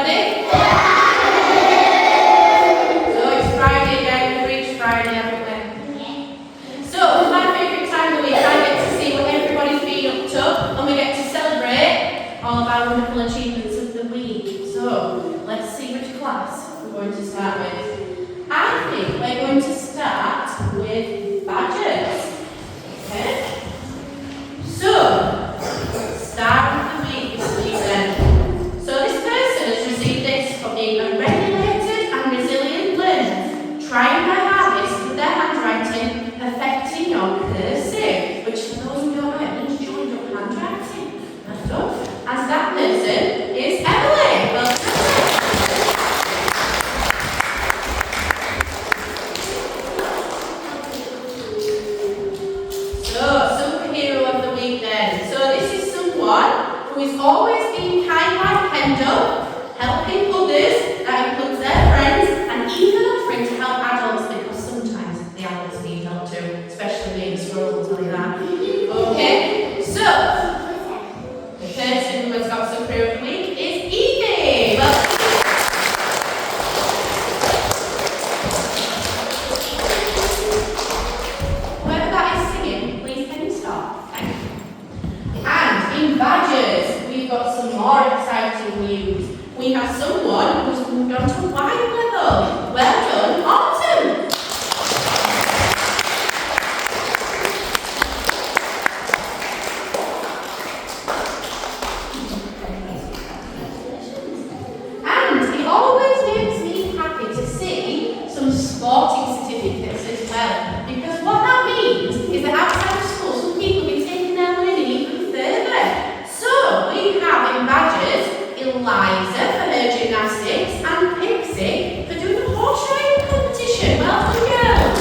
ready? So it's Friday again, we've reached Friday, haven't we? So it's my favourite time of the week. I get to see what everybody's been up to, and we get to celebrate all of our wonderful achievements of the week. So let's see which class we're going to start with. I think we're going to start with badgers. Okay? So, start with the week this week then. So this person has received this for being a regulated and resilient learner, trying their hardest with their handwriting, affecting your cursive, which for those who don't know, it means joined up handwriting. That's good. And that person is Emily. Well done. Who is always being kind like Kendall, helping others, that includes their friends, and even offering to help adults because sometimes the adults need help too, especially me, the squirrels will tell you that. Okay, so the person who has got some career of the week is Evie. Whoever that is singing, please can you stop? Thank you. And in badges, we've got some more exciting news. We have someone who's moved on to wide level. Well done, Autumn! And it always makes me happy to see some sporting certificates as well, because what that means is that outside of school, some people will be taking their learning even further. So we have in badges Eliza for her gymnastics and Pixie for doing the horse riding competition. Well done, girls.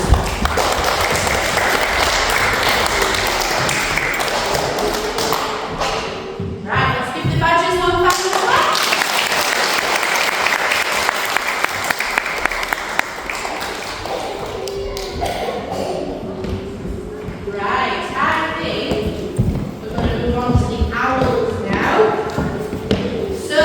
Right, let's give the badges one final clap. Right, I think we're going to move on to the owls now. So,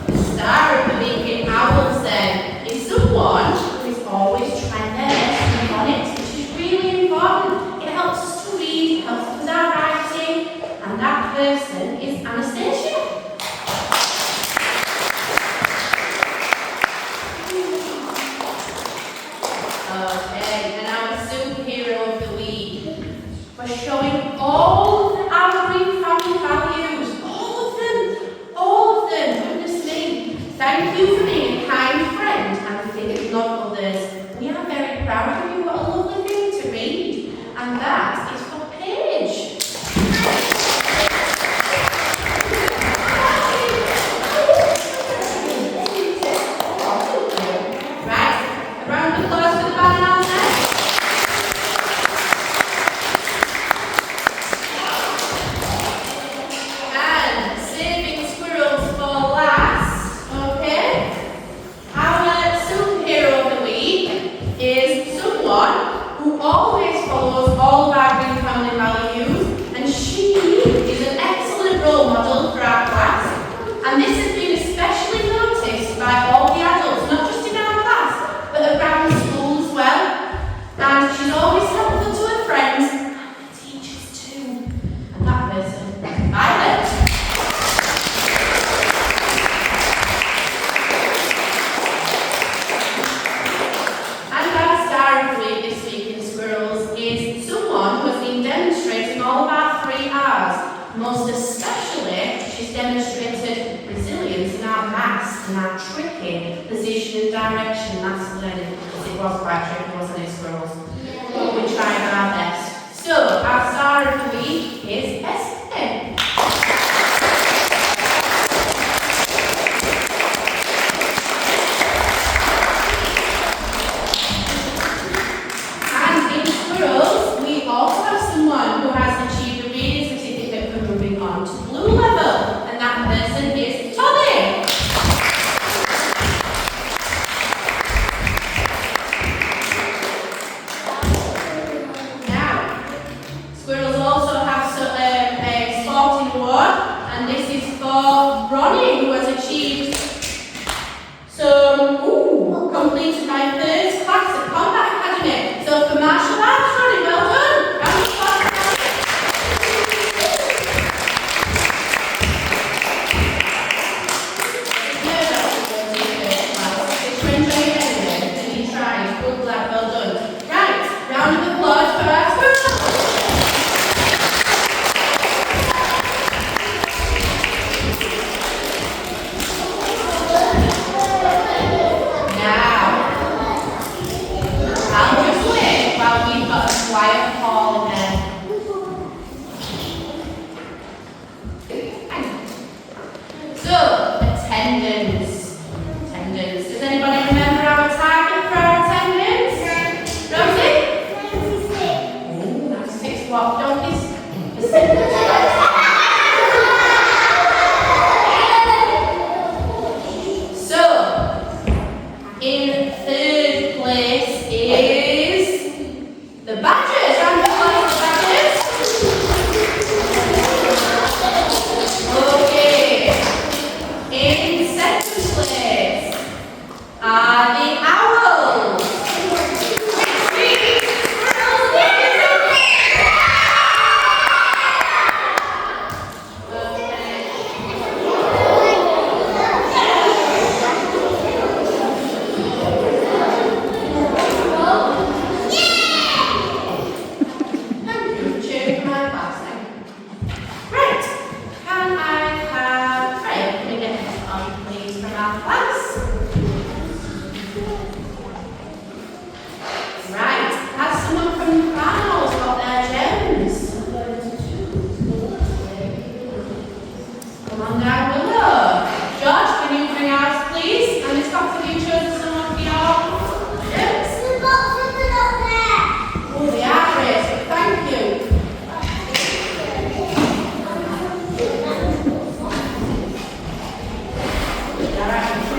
the star of the week in owls then is someone who is always trying their best to be on it, which is really important. It helps us to read, helps us with our writing, and that person is Anastasia. Okay, and our superhero of the week for showing all our green family values. All of them, goodness me. Thank you for being a kind friend and for thinking of others. We are very proud of you. What a lovely thing to read. And that is for Paige. Right, a round of applause for the banana there. And saving squirrels for last, okay? Our superhero of the week is someone who always follows all of our green family values, and she is an excellent role model for our class. And this has been especially noticed by all the adults, not just in our class, but around school as well. And she's always helpful to her friends and the teachers too. And that person is Violet. And our star of the week this week in Squirrels is someone who has been demonstrating all of our 3 R's. Most especially, she's demonstrated resilience in our maths and our tricky position and direction maths learning, because it was quite tricky, wasn't it, Squirrels? But we tried our best. So, our star of the week is Esther. And in Squirrels, we also have someone who has achieved a reading certificate for moving on to blue level, and that person is Tommy. Now, Squirrels also have a sporting award, and this is for Ronnie, who has achieved Completed by first class at Combat Academy. So for martial arts, running, well done. Round of applause. Did you enjoy it anyway? And you tried. Good lad, well done. Right, round of applause for our school. Quiet hall again. So, attendance. Does anybody remember our target for our attendance? Rosie? 96 what? Donkeys? So, in third place is the badgers. Round of applause for the badgers. Okay. In second place are the owls. All right.